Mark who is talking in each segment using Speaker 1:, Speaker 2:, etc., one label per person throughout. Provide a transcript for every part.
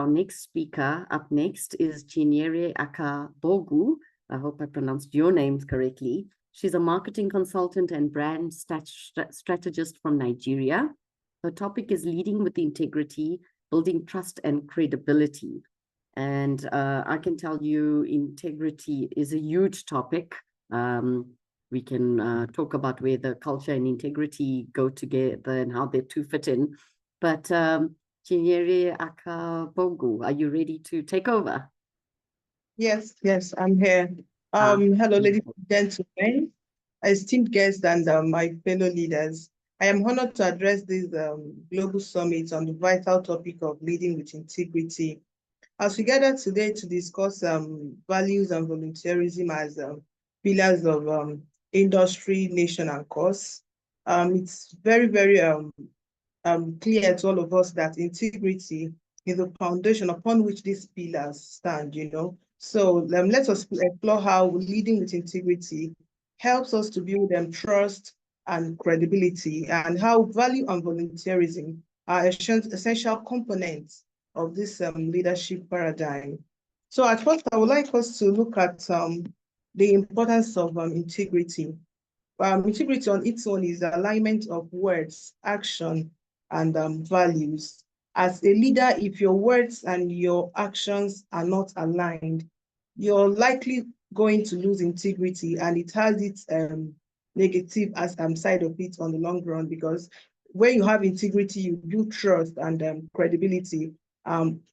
Speaker 1: Our next speaker up next is Chinyere Akabogu. I hope I pronounced your names correctly. She's a marketing consultant and brand strategist from Nigeria. Her topic is leading with integrity, building trust and credibility. And I can tell you integrity is a huge topic. We can talk about where the culture and integrity go together and how they two fit in. But Chinyere Akabogu, are you ready to take over?
Speaker 2: Yes, I'm here. Hello, ladies and gentlemen, esteemed guests and my fellow leaders. I am honored to address this global summit on the vital topic of leading with integrity. As we gather today to discuss values and volunteerism as pillars of industry, nation, and cause, it's very, very clear to all of us that integrity is the foundation upon which these pillars stand, So let us explore how leading with integrity helps us to build trust and credibility, and how value and volunteerism are essential components of this leadership paradigm. So at first, I would like us to look at the importance of integrity. Integrity on its own is the alignment of words, action, and values. As a leader, if your words and your actions are not aligned, you're likely going to lose integrity, and it has its negative side of it on the long run, because when you have integrity, you build trust and credibility.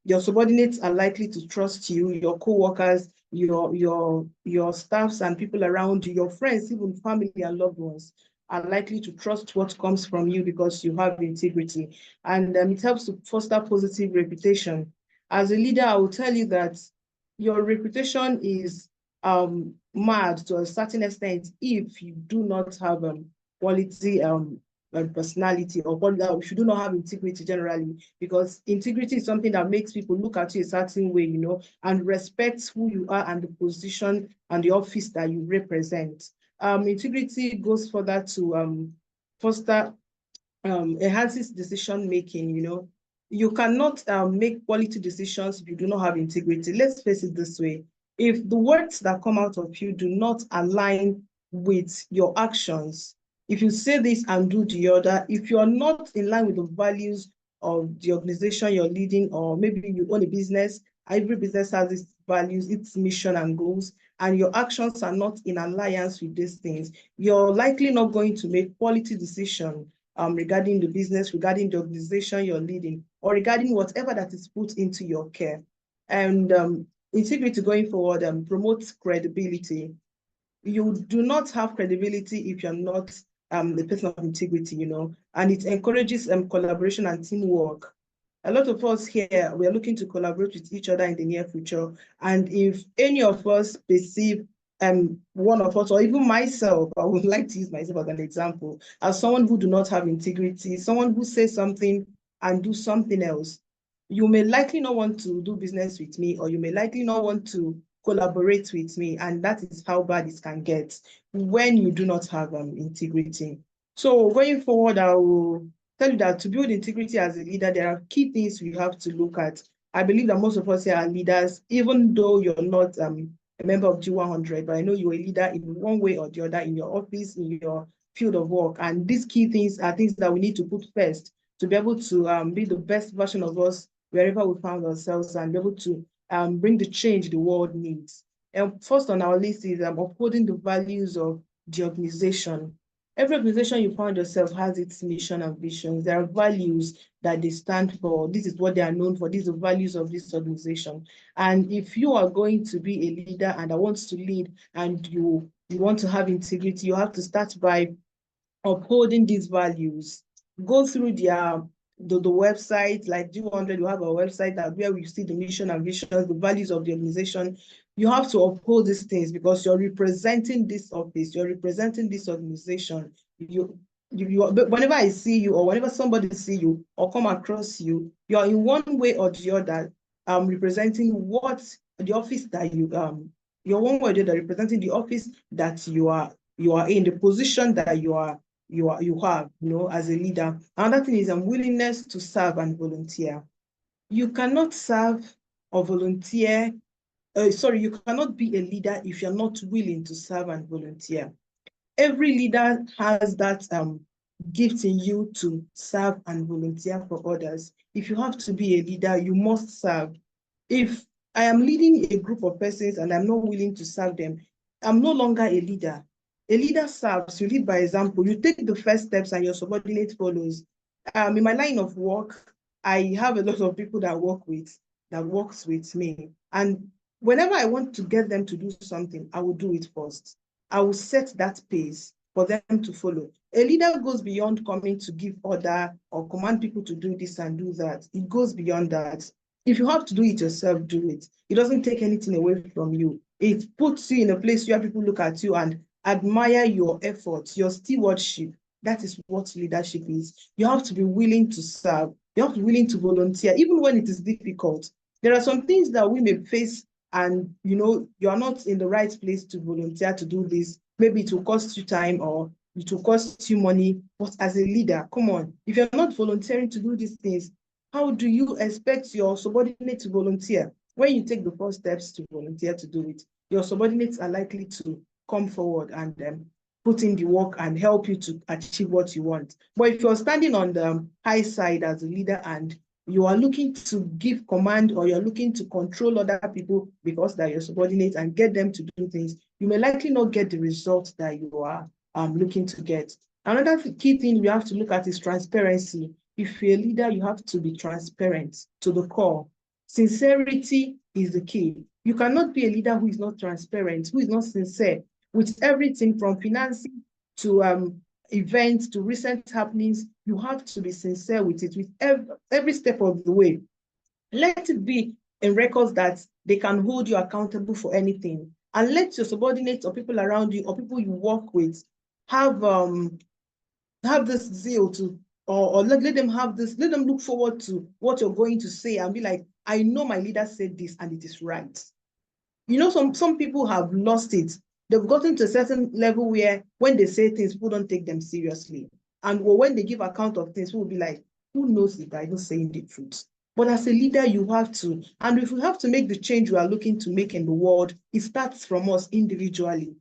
Speaker 2: Your subordinates are likely to trust you, your co-workers, your staffs and people around you, your friends, even family and loved ones are likely to trust what comes from you because you have integrity. And it helps to foster positive reputation. As a leader, I will tell you that your reputation is marred to a certain extent if you do not have quality personality, or if you do not have integrity generally, because integrity is something that makes people look at you a certain way, and respect who you are and the position and the office that you represent. Integrity goes further to foster, enhances decision making. You cannot make quality decisions if you do not have integrity. Let's face it this way: if the words that come out of you do not align with your actions, if you say this and do the other, if you're not in line with the values of the organization you're leading, or maybe you own a business, every business has its values, its mission and goals, and your actions are not in alliance with these things, you're likely not going to make quality decisions regarding the business, regarding the organization you're leading, or regarding whatever that is put into your care. And integrity going forward promotes credibility. You do not have credibility if you're not the person of integrity, and it encourages collaboration and teamwork. A lot of us here, we are looking to collaborate with each other in the near future. And if any of us perceive one of us, or even myself, I would like to use myself as an example, as someone who do not have integrity, someone who says something and do something else, you may likely not want to do business with me, or you may likely not want to collaborate with me. And that is how bad it can get when you do not have integrity. So going forward, I will tell you that to build integrity as a leader, there are key things we have to look at. I believe that most of us here are leaders, even though you're not a member of G100, but I know you're a leader in one way or the other, in your office, in your field of work. And these key things are things that we need to put first to be able to be the best version of us wherever we found ourselves, and be able to bring the change the world needs. And first on our list is upholding the values of the organization. Every organization you find yourself has its mission and visions. There are values that they stand for. This is what they are known for. These are the values of this organization. And if you are going to be a leader and wants to lead, and you want to have integrity, you have to start by upholding these values. Go through the website, like G100, you have a website where we see the mission and visions, the values of the organization. You have to uphold these things because you're representing this office, you're representing this organization. Whenever I see you, or whenever somebody see you or come across you, you're in one way or the other representing what the office that you're one way or the other representing the office that you are in, the position that you have, as a leader. Another thing is willingness to serve and volunteer. You cannot serve or volunteer. You cannot be a leader if you're not willing to serve and volunteer. Every leader has that gift in you to serve and volunteer for others. If you have to be a leader, you must serve. If I am leading a group of persons and I'm not willing to serve them, I'm no longer a leader. A leader serves, you lead by example, you take the first steps and your subordinate follows. In my line of work, I have a lot of people that works with me. And whenever I want to get them to do something, I will do it first. I will set that pace for them to follow. A leader goes beyond coming to give order or command people to do this and do that. It goes beyond that. If you have to do it yourself, do it. It doesn't take anything away from you. It puts you in a place where people look at you and admire your efforts, your stewardship. That is what leadership is. You have to be willing to serve. You have to be willing to volunteer, even when it is difficult. There are some things that we may face and you are not in the right place to volunteer to do this. Maybe it will cost you time or it will cost you money. But as a leader, come on, if you're not volunteering to do these things, how do you expect your subordinate to volunteer? When you take the first steps to volunteer to do it, your subordinates are likely to come forward and put in the work and help you to achieve what you want. But if you're standing on the high side as a leader and you are looking to give command or you're looking to control other people because they're your subordinates and get them to do things, you may likely not get the results that you are looking to get. Another key thing we have to look at is transparency. If you're a leader, you have to be transparent to the core. Sincerity is the key. You cannot be a leader who is not transparent, who is not sincere with everything from financing to events to recent happenings. You have to be sincere with it, with every step of the way. Let it be in records that they can hold you accountable for anything. And let your subordinates or people around you or people you work with have this zeal to, or let them have this, let them look forward to what you're going to say and be like, I know my leader said this and it is right. Some people have lost it. They've gotten to a certain level where when they say things, people don't take them seriously. And when they give account of things, people will be like, who knows if I'm not saying the truth? But as a leader, you have to. And if you have to make the change you are looking to make in the world, it starts from us individually.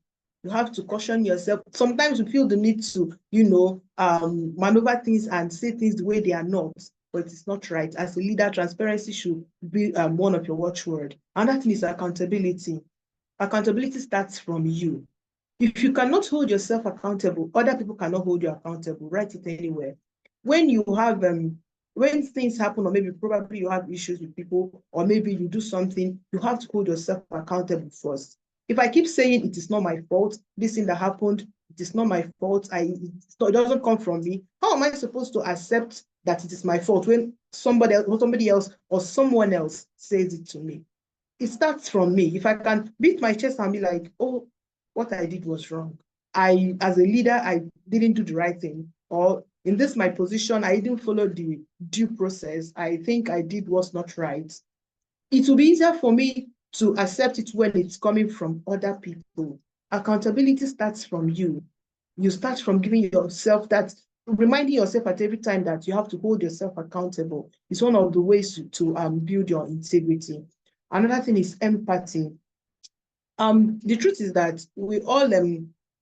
Speaker 2: You have to caution yourself. Sometimes you feel the need to, maneuver things and say things the way they are not, but it's not right. As a leader, transparency should be one of your watchword. And that is accountability. Accountability starts from you. If you cannot hold yourself accountable, other people cannot hold you accountable. Write it anywhere. When you have when things happen, or maybe probably you have issues with people, or maybe you do something, you have to hold yourself accountable first. If I keep saying it is not my fault, this thing that happened, it is not my fault, it doesn't come from me, how am I supposed to accept that it is my fault when somebody else or someone else says it to me? It starts from me. If I can beat my chest and be like, oh, what I did was wrong. As a leader, I didn't do the right thing. Or in this, my position, I didn't follow the due process. I think I did what's not right. It will be easier for me to accept it when it's coming from other people. Accountability starts from you. You start from giving yourself that, reminding yourself at every time that you have to hold yourself accountable. It's one of the ways to build your integrity. Another thing is empathy. The truth is that we all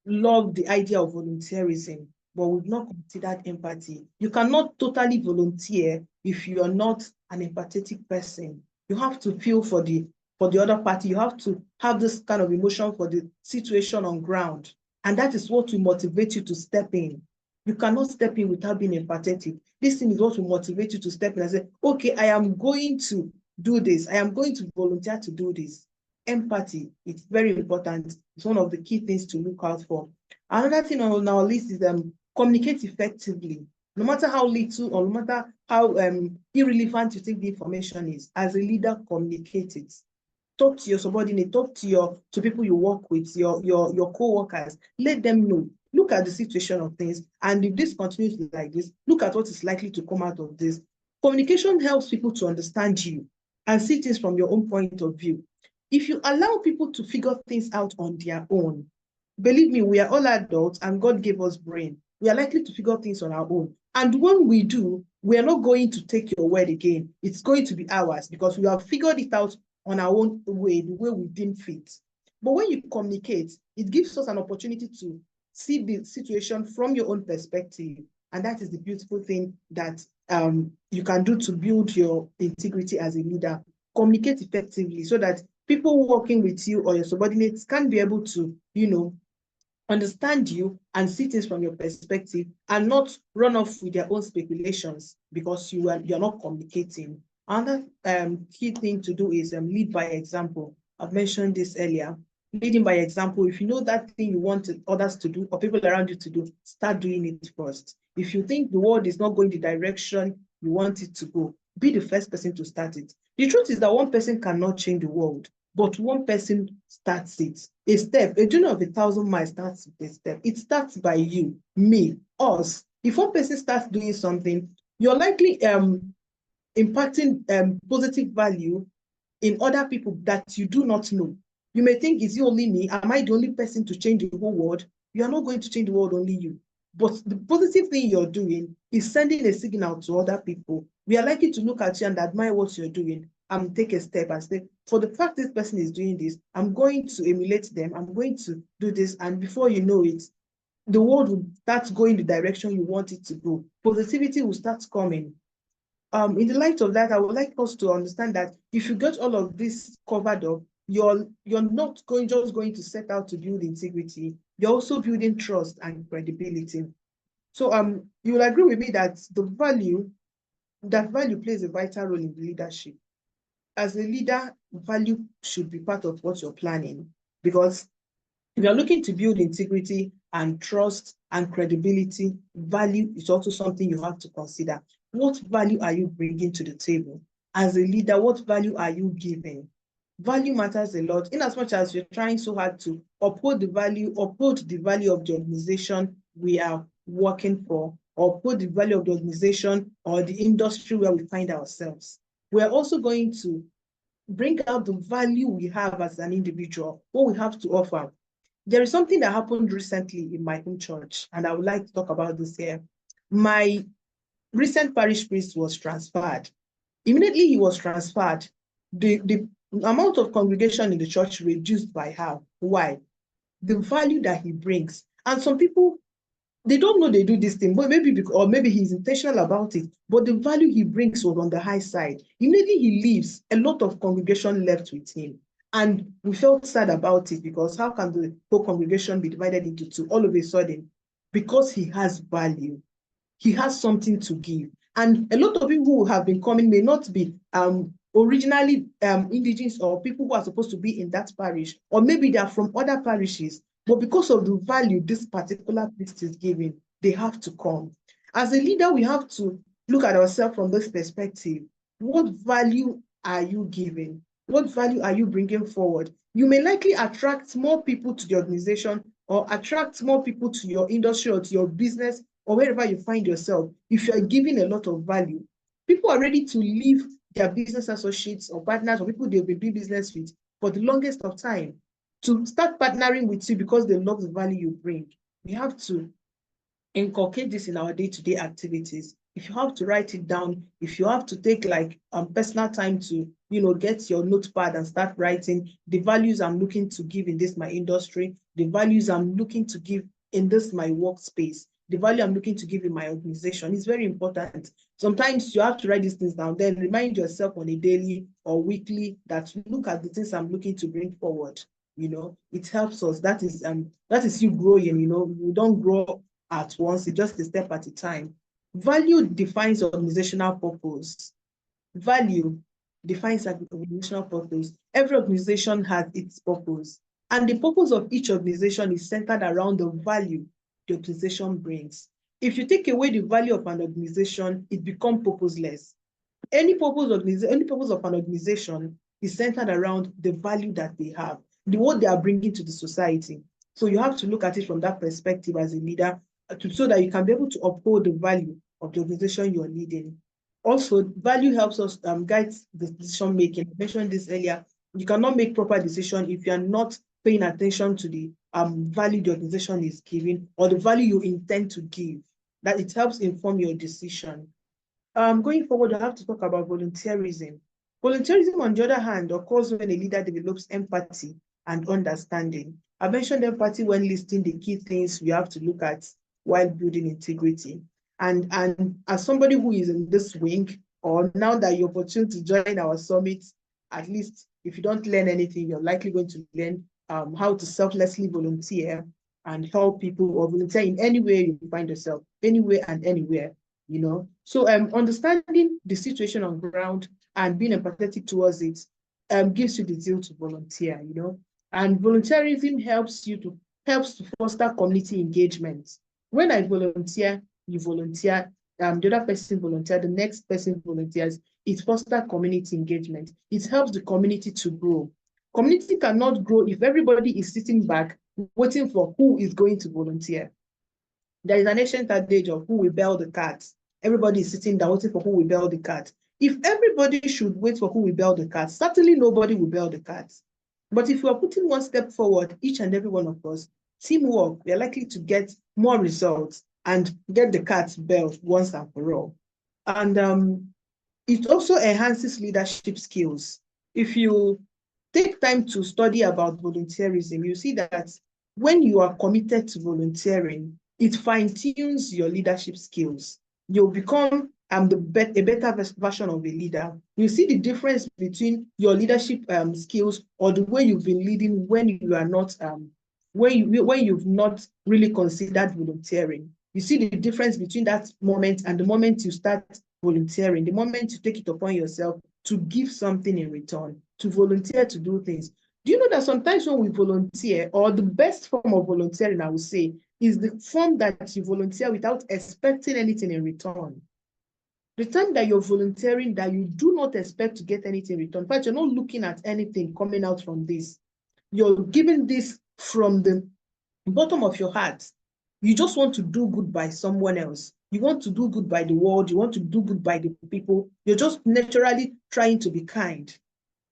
Speaker 2: love the idea of volunteerism, but we've not considered empathy. You cannot totally volunteer if you are not an empathetic person. You have to feel for the other party. You have to have this kind of emotion for the situation on ground. And that is what will motivate you to step in. You cannot step in without being empathetic. This thing is what will motivate you to step in and say, okay, I am going to do this. I am going to volunteer to do this. Empathy, it's very important. It's one of the key things to look out for. Another thing on our list is communicate effectively. No matter how little or no matter how irrelevant you think the information is, as a leader, communicate it. Talk to your subordinate, talk to people you work with, your co-workers. Let them know. Look at the situation of things, and if this continues like this, look at what is likely to come out of this. Communication helps people to understand you and see things from your own point of view. If you allow people to figure things out on their own, believe me, we are all adults and God gave us brain. We are likely to figure things on our own. And when we do, we are not going to take your word again. It's going to be ours because we have figured it out on our own way, the way we deem fit. But when you communicate, it gives us an opportunity to see the situation from your own perspective. And that is the beautiful thing that you can do to build your integrity as a leader. Communicate effectively so that people working with you or your subordinates can be able to, understand you and see things from your perspective and not run off with their own speculations because you're not communicating. Another key thing to do is lead by example. I've mentioned this earlier. Leading by example, if you know that thing you want others to do or people around you to do, start doing it first. If you think the world is not going the direction you want it to go, be the first person to start it. The truth is that one person cannot change the world, but one person starts it. A step, a journey of 1,000 miles starts with a step. It starts by you, me, us. If one person starts doing something, you're likely impacting positive value in other people that you do not know. You may think, is it only me? Am I the only person to change the whole world? You are not going to change the world, only you. But the positive thing you're doing is sending a signal to other people. We are likely to look at you and admire what you're doing and take a step and say, for the fact this person is doing this, I'm going to emulate them. I'm going to do this. And before you know it, the world will start going the direction you want it to go. Positivity will start coming. In the light of that, I would like us to understand that if you get all of this covered up, you're not just going to set out to build integrity. You're also building trust and credibility. So you will agree with me that value plays a vital role in leadership. As a leader, value should be part of what you're planning, because if you're looking to build integrity and trust and credibility, value is also something you have to consider. What value are you bringing to the table? As a leader, what value are you giving? Value matters a lot, in as much as you're trying so hard to uphold the value of the organization we are working for, or uphold the value of the organization or the industry where we find ourselves. We're also going to bring out the value we have as an individual, what we have to offer. There is something that happened recently in my home church, and I would like to talk about this here. My recent parish priest was transferred. Immediately he was transferred, the amount of congregation in the church reduced by half. Why? The value that he brings. And some people, they don't know they do this thing, but maybe he's intentional about it, but the value he brings was on the high side. Immediately he leaves, a lot of congregation left with him. And we felt sad about it, because how can the whole congregation be divided into two all of a sudden? Because he has value. He has something to give. And a lot of people who have been coming may not be originally indigenous or people who are supposed to be in that parish, or maybe they are from other parishes, but because of the value this particular priest is giving, they have to come. As a leader, we have to look at ourselves from this perspective. What value are you giving? What value are you bringing forward? You may likely attract more people to the organization, or attract more people to your industry or to your business, or wherever you find yourself, if you are giving a lot of value. People are ready to leave their business associates or partners or people they've been doing business with for the longest of time to start partnering with you because they love the value you bring. We have to inculcate this in our day-to-day activities. If you have to write it down, if you have to take like personal time to get your notepad and start writing the values I'm looking to give in this my industry, the values I'm looking to give in this my workspace, the value I'm looking to give in my organization, is very important. Sometimes you have to write these things down, then remind yourself on a daily or weekly that look at the things I'm looking to bring forward. It helps us. That is you growing. You don't grow at once, it's just a step at a time. Value defines organizational purpose. Value defines organizational purpose. Every organization has its purpose, and the purpose of each organization is centered around the value the organization brings. If you take away the value of an organization, it becomes purposeless. Any purpose of an organization is centered around the value that they have, what they are bringing to the society. So you have to look at it from that perspective as a leader, so that you can be able to uphold the value of the organization you're leading. Also, value helps us guide the decision making. I mentioned this earlier. You cannot make proper decision if you are not paying attention to the value the organization is giving, or the value you intend to give. that it helps inform your decision. Going forward, I have to talk about volunteerism. Volunteerism, on the other hand, occurs when a leader develops empathy and understanding. I mentioned empathy when listing the key things we have to look at while building integrity. And as somebody who is in this wing, or now that you're opportunity to join our summit, at least if you don't learn anything, you're likely going to learn how to selflessly volunteer and help people, or volunteer in any way you find yourself, anywhere and anywhere, you know. So understanding the situation on ground and being empathetic towards it gives you the zeal to volunteer, you know. And volunteerism helps to foster community engagement. When I volunteer, you volunteer, the other person volunteer, the next person volunteers. It fosters community engagement. It helps the community to grow. Community cannot grow if everybody is sitting back waiting for who is going to volunteer. There is an ancient adage of who will bail the cat. Everybody is sitting down waiting for who will bail the cat. If everybody should wait for who will bail the cat, certainly nobody will bail the cat. But if we are putting one step forward, each and every one of us, teamwork, we are likely to get more results and get the cat bailed once and for all. And it also enhances leadership skills. If you take time to study about volunteerism, you see that when you are committed to volunteering, it fine-tunes your leadership skills. You'll become a better version of a leader. You see the difference between your leadership skills or the way you've been leading when you are not, when you've not really considered volunteering. You see the difference between that moment and the moment you start volunteering, the moment you take it upon yourself to give something in return, to volunteer to do things. Do you know that sometimes when we volunteer, or the best form of volunteering, I would say, is the form that you volunteer without expecting anything in return? The time that you're volunteering that you do not expect to get anything in return. In fact, you're not looking at anything coming out from this. You're giving this from the bottom of your heart. You just want to do good by someone else. You want to do good by the world. You want to do good by the people. You're just naturally trying to be kind.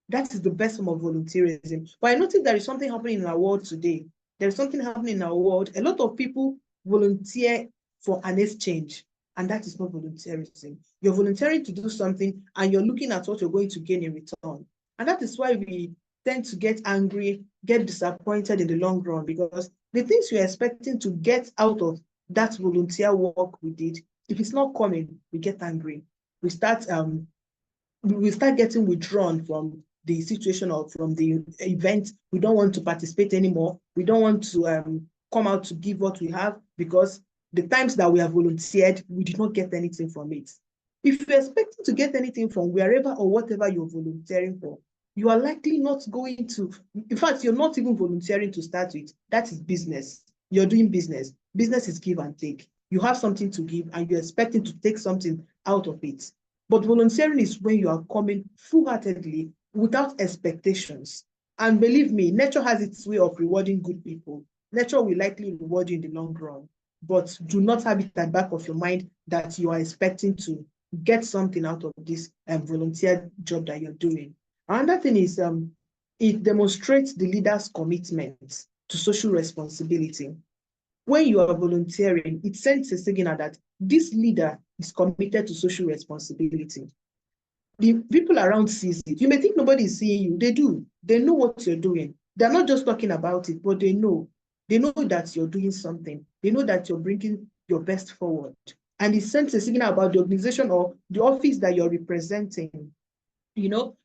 Speaker 2: That is the best form of volunteerism. But I noticed there is something happening in our world today. There is something happening in our world. A lot of people volunteer for an exchange, and that is not volunteerism. You're volunteering to do something, and you're looking at what you're going to gain in return. And that is why we tend to get angry, get disappointed in the long run, because the things we're expecting to get out of that volunteer work we did, if it's not coming, we get angry. We start getting withdrawn from the situation or from the event. We don't want to participate anymore. We don't want to come out to give what we have, because the times that we have volunteered, we did not get anything from it. If you're expecting to get anything from wherever or whatever you're volunteering for, you are likely not going to, in fact, you're not even volunteering to start with. That is business. You're doing business. Business is give and take. You have something to give and you're expecting to take something out of it. But volunteering is when you are coming full-heartedly without expectations. And believe me, nature has its way of rewarding good people. Nature will likely reward you in the long run, but do not have it at the back of your mind that you are expecting to get something out of this volunteer job that you're doing. Another thing is it demonstrates the leader's commitment to social responsibility. When you are volunteering, it sends a signal that this leader is committed to social responsibility. The people around see it. You may think nobody is seeing you. They do. They know what you're doing. They're not just talking about it, but they know. They know that you're doing something. They know that you're bringing your best forward. And it sends a signal about the organization or the office that you're representing. You know,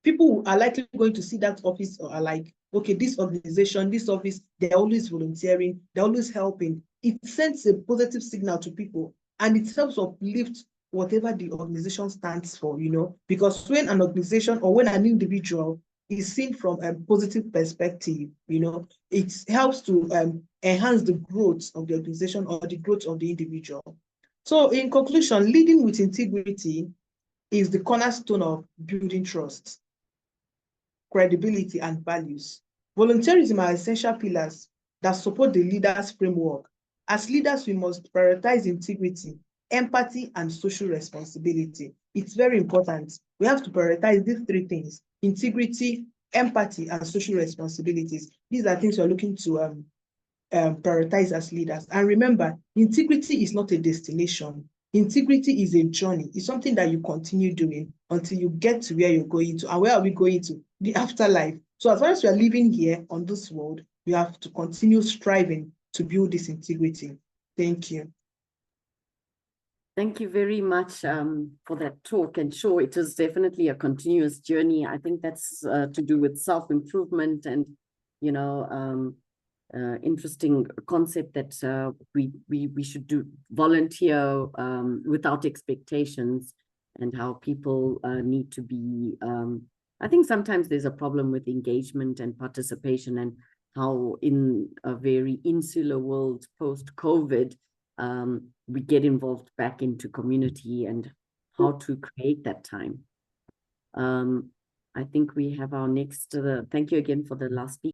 Speaker 2: people are likely going to see that office or are like, okay, this organization, this office, they're always volunteering, they're always helping. It sends a positive signal to people and it helps uplift whatever the organization stands for, you know, because when an organization or when an individual is seen from a positive perspective, you know, it helps to enhance the growth of the organization or the growth of the individual. So in conclusion, leading with integrity is the cornerstone of building trust, credibility, and values. Volunteerism are essential pillars that support the leader's framework. As leaders, we must prioritize integrity, empathy, and social responsibility. It's very important. We have to prioritize these three things: integrity, empathy, and social responsibilities. These are things we're looking to prioritize as leaders. And remember, integrity is not a destination. Integrity is a journey. It's something that you continue doing until you get to where you're going to. And where are we going to? The afterlife. So as far as we are living here on this world, we have to continue striving to build this integrity. Thank you.
Speaker 1: Thank you very much for that talk. And sure, it is definitely a continuous journey. I think that's to do with self-improvement and, you know, interesting concept that we should do volunteer without expectations, and how people need to be, I think sometimes there's a problem with engagement and participation, and how in a very insular world post-COVID, we get involved back into community and how to create that time. I think we have our next, thank you again for the last speaker.